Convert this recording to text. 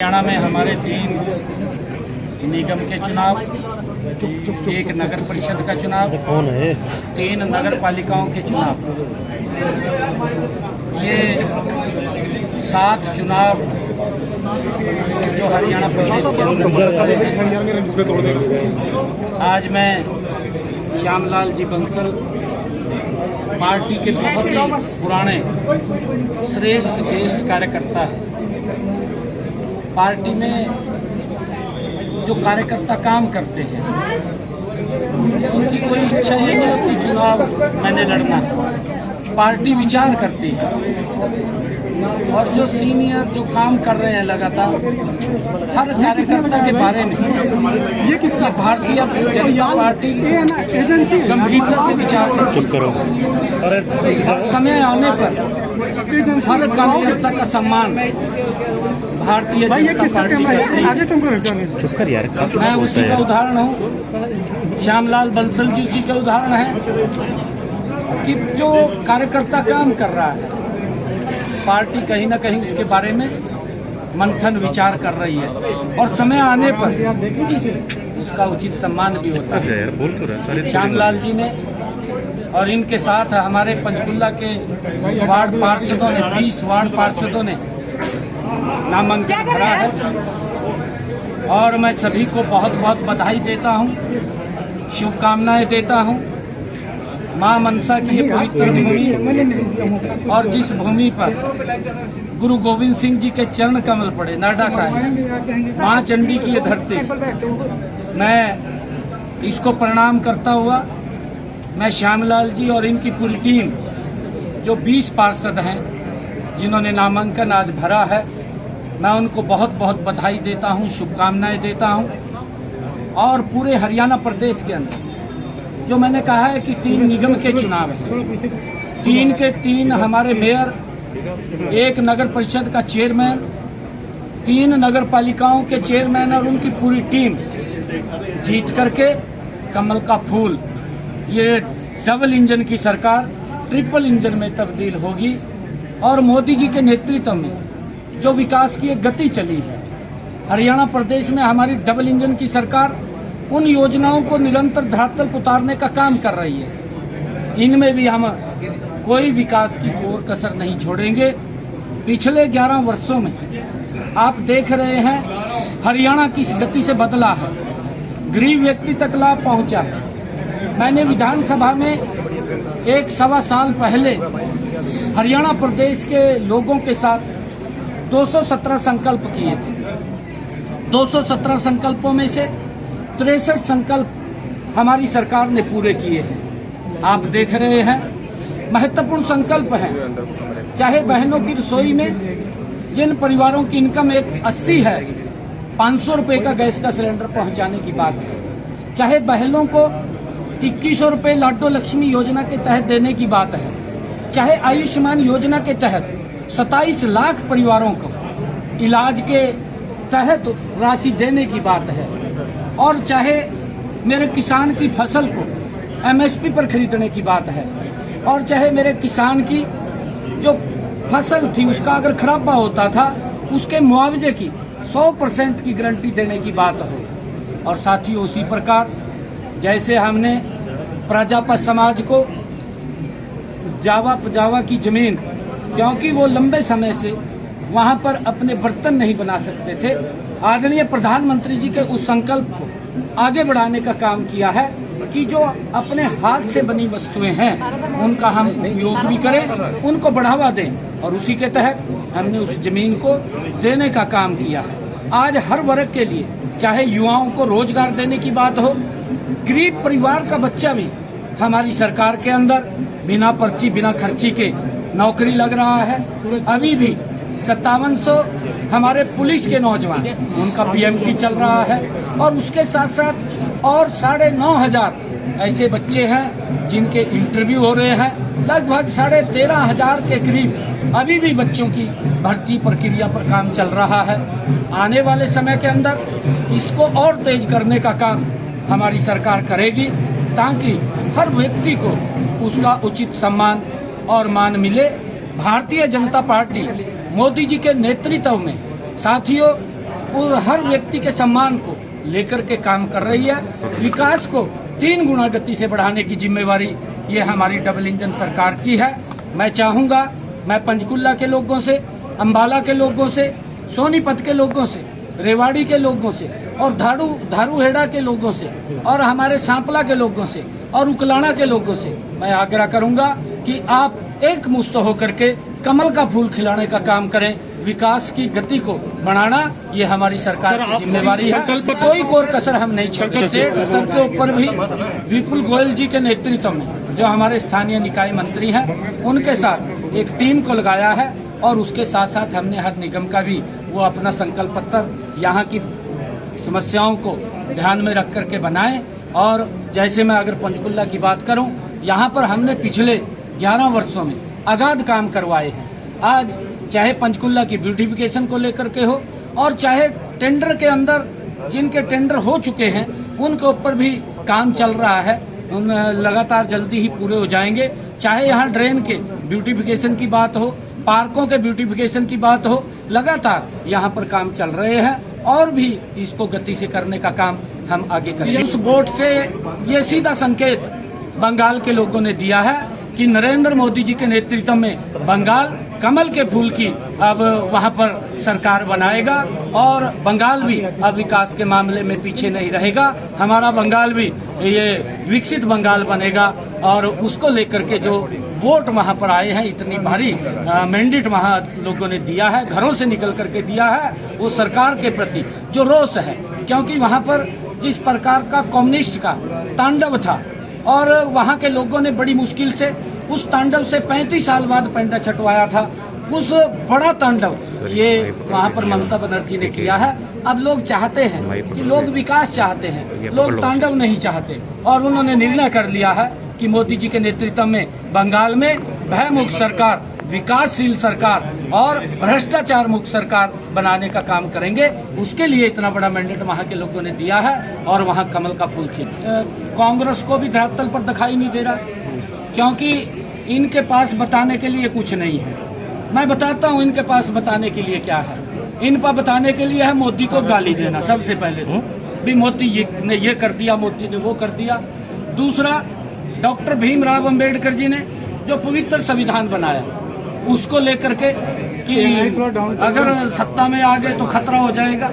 हरियाणा में हमारे 3 निगम के चुनाव, एक नगर परिषद का चुनाव, 3 नगर पालिकाओं के चुनाव, ये 7 चुनाव जो हरियाणा प्रदेश के अंदर हैं। आज मैं श्यामलाल जी बंसल पार्टी के बहुत ही पुराने श्रेष्ठ ज्येष्ठ कार्यकर्ता है। पार्टी में जो कार्यकर्ता काम करते हैं उनकी कोई इच्छा ही नहीं होती चुनाव मैंने लड़ना। पार्टी विचार करती है और जो सीनियर जो काम कर रहे हैं लगातार हर कार्यकर्ता के बारे में ये किसका भारतीय जनता पार्टी गंभीरता से विचार करती है। समय आने पर हर कार्यकर्ता का सम्मान भारतीय जनता पार्टी करती है। मैं उसी का उदाहरण हूँ, श्यामलाल बंसल जी उसी का उदाहरण है कि जो कार्यकर्ता काम कर रहा है पार्टी कहीं ना कहीं उसके बारे में मंथन विचार कर रही है और समय आने पर उसका उचित सम्मान भी होता है। श्यामलाल जी ने और इनके साथ हमारे पंचकुला के वार्ड पार्षदों ने 20 वार्ड पार्षदों ने नामांकन भरा है और मैं सभी को बहुत बहुत बधाई देता हूं, शुभकामनाएं देता हूं। मां मनसा की ये पवित्र भूमि और जिस भूमि पर गुरु गोविंद सिंह जी के चरण कमल पड़े, नाडा साहिब, मां चंडी की ये धरती, मैं इसको प्रणाम करता हुआ मैं श्यामलाल जी और इनकी पूरी टीम जो 20 पार्षद हैं जिन्होंने नामांकन आज भरा है, मैं उनको बहुत बहुत बधाई देता हूं, शुभकामनाएं देता हूं। और पूरे हरियाणा प्रदेश के अंदर जो मैंने कहा है कि 3 निगम के चुनाव हैं, 3 के 3 हमारे मेयर, 1 नगर परिषद का चेयरमैन, 3 नगर पालिकाओं के चेयरमैन और उनकी पूरी टीम जीत करके कमल का फूल, ये डबल इंजन की सरकार ट्रिपल इंजन में तब्दील होगी। और मोदी जी के नेतृत्व में जो विकास की एक गति चली है हरियाणा प्रदेश में, हमारी डबल इंजन की सरकार उन योजनाओं को निरंतर धरातल पर उतारने का काम कर रही है। इनमें भी हम कोई विकास की कोर कसर नहीं छोड़ेंगे। पिछले 11 वर्षों में आप देख रहे हैं हरियाणा किस गति से बदला है, गरीब व्यक्ति तक लाभ पहुंचा है। मैंने विधानसभा में 1-1.25 साल पहले हरियाणा प्रदेश के लोगों के साथ 217 संकल्प किए थे। 217 संकल्पों में से 63 संकल्प हमारी सरकार ने पूरे किए हैं। आप देख रहे हैं महत्वपूर्ण संकल्प हैं, चाहे बहनों की रसोई में जिन परिवारों की इनकम 80 है 500 रुपये का गैस का सिलेंडर पहुंचाने की बात है, चाहे बहनों को 2100 रुपये लाडो लक्ष्मी योजना के तहत देने की बात है, चाहे आयुष्मान योजना के तहत 27 लाख परिवारों को इलाज के तहत राशि देने की बात है, और चाहे मेरे किसान की फसल को MSP पर खरीदने की बात है, और चाहे मेरे किसान की जो फसल थी उसका अगर खराबा होता था उसके मुआवजे की 100% की गारंटी देने की बात हो। और साथियों उसी प्रकार जैसे हमने प्रजापत समाज को जावा पजावा की जमीन, क्योंकि वो लंबे समय से वहां पर अपने बर्तन नहीं बना सकते थे, आदरणीय प्रधानमंत्री जी के उस संकल्प को आगे बढ़ाने का काम किया है कि जो अपने हाथ से बनी वस्तुएं हैं उनका हम उपयोग भी करें, उनको बढ़ावा दें, और उसी के तहत हमने उस जमीन को देने का काम किया है। आज हर वर्ग के लिए, चाहे युवाओं को रोजगार देने की बात हो, गरीब परिवार का बच्चा भी हमारी सरकार के अंदर बिना पर्ची बिना खर्ची के नौकरी लग रहा है। अभी भी 5700 हमारे पुलिस के नौजवान उनका PMT चल रहा है, और उसके साथ साथ और 9,500 ऐसे बच्चे हैं जिनके इंटरव्यू हो रहे हैं। लगभग 13,500 के करीब अभी भी बच्चों की भर्ती प्रक्रिया पर काम चल रहा है। आने वाले समय के अंदर इसको और तेज करने का काम हमारी सरकार करेगी ताकि हर व्यक्ति को उसका उचित सम्मान और मान मिले। भारतीय जनता पार्टी मोदी जी के नेतृत्व में साथियों वो हर व्यक्ति के सम्मान को लेकर के काम कर रही है। विकास को 3 गुना गति से बढ़ाने की जिम्मेवारी ये हमारी डबल इंजन सरकार की है। मैं चाहूँगा, मैं पंचकुला के लोगों से, अम्बाला के लोगों से, सोनीपत के लोगों से, रेवाड़ी के लोगों से और धारूहेड़ा के लोगों से और हमारे सांपला के लोगों से और उकलाना के लोगों से मैं आग्रह करूंगा कि आप एक मुश्त होकर के कमल का फूल खिलाने का काम करें। विकास की गति को बढ़ाना ये हमारी सरकार की जिम्मेवारी है। कोई कोर कसर हम नहीं छोड़ते। स्टेट स्तर के ऊपर भी विपुल गोयल जी के नेतृत्व में जो हमारे स्थानीय निकाय मंत्री हैं, उनके साथ एक टीम को लगाया है और उसके साथ साथ हमने हर निगम का भी वो अपना संकल्प पत्र यहाँ की समस्याओं को ध्यान में रख करके बनाए। और जैसे मैं अगर पंचकुला की बात करूं, यहाँ पर हमने पिछले 11 वर्षों में अगाध काम करवाए हैं। आज चाहे पंचकुला की ब्यूटिफिकेशन को लेकर के हो और चाहे टेंडर के अंदर जिनके टेंडर हो चुके हैं उनके ऊपर भी काम चल रहा है, उन लगातार जल्दी ही पूरे हो जाएंगे। चाहे यहाँ ड्रेन के ब्यूटिफिकेशन की बात हो, पार्कों के ब्यूटिफिकेशन की बात हो, लगातार यहाँ पर काम चल रहे हैं और भी इसको गति से करने का काम हम आगे करेंगे। उस बोर्ड से ये सीधा संकेत बंगाल के लोगों ने दिया है कि नरेंद्र मोदी जी के नेतृत्व में बंगाल कमल के फूल की अब वहाँ पर सरकार बनाएगा और बंगाल भी अब विकास के मामले में पीछे नहीं रहेगा। हमारा बंगाल भी ये विकसित बंगाल बनेगा और उसको लेकर के जो वोट वहाँ पर आए हैं, इतनी भारी मैंडेट वहाँ लोगों ने दिया है, घरों से निकल करके दिया है, वो सरकार के प्रति जो रोष है, क्योंकि वहाँ पर जिस प्रकार का कम्युनिस्ट का तांडव था और वहाँ के लोगों ने बड़ी मुश्किल से उस तांडव से 35 साल बाद पैंडा छटवाया था, उस बड़ा तांडव ये वहाँ पर ममता बनर्जी ने किया है। अब लोग चाहते हैं कि लोग विकास चाहते हैं, लोग तांडव नहीं चाहते और उन्होंने निर्णय कर लिया है कि मोदी जी के नेतृत्व में बंगाल में भयमुक्त सरकार, विकासशील सरकार और भ्रष्टाचार मुक्त सरकार बनाने का काम करेंगे। उसके लिए इतना बड़ा मैंडेट वहाँ के लोगों ने दिया है और वहाँ कमल का फूल खिला। कांग्रेस को भी धरातल पर दिखाई नहीं दे रहा, क्योंकि इनके पास बताने के लिए कुछ नहीं है। मैं बताता हूँ इनके पास बताने के लिए क्या है। इन पर बताने के लिए है मोदी को गाली देना, सबसे पहले तो भी मोदी ने ये कर दिया, मोदी ने वो कर दिया। दूसरा, डॉक्टर भीमराव अंबेडकर जी ने जो पवित्र संविधान बनाया उसको लेकर के कि अगर सत्ता में आ गए तो खतरा हो जाएगा।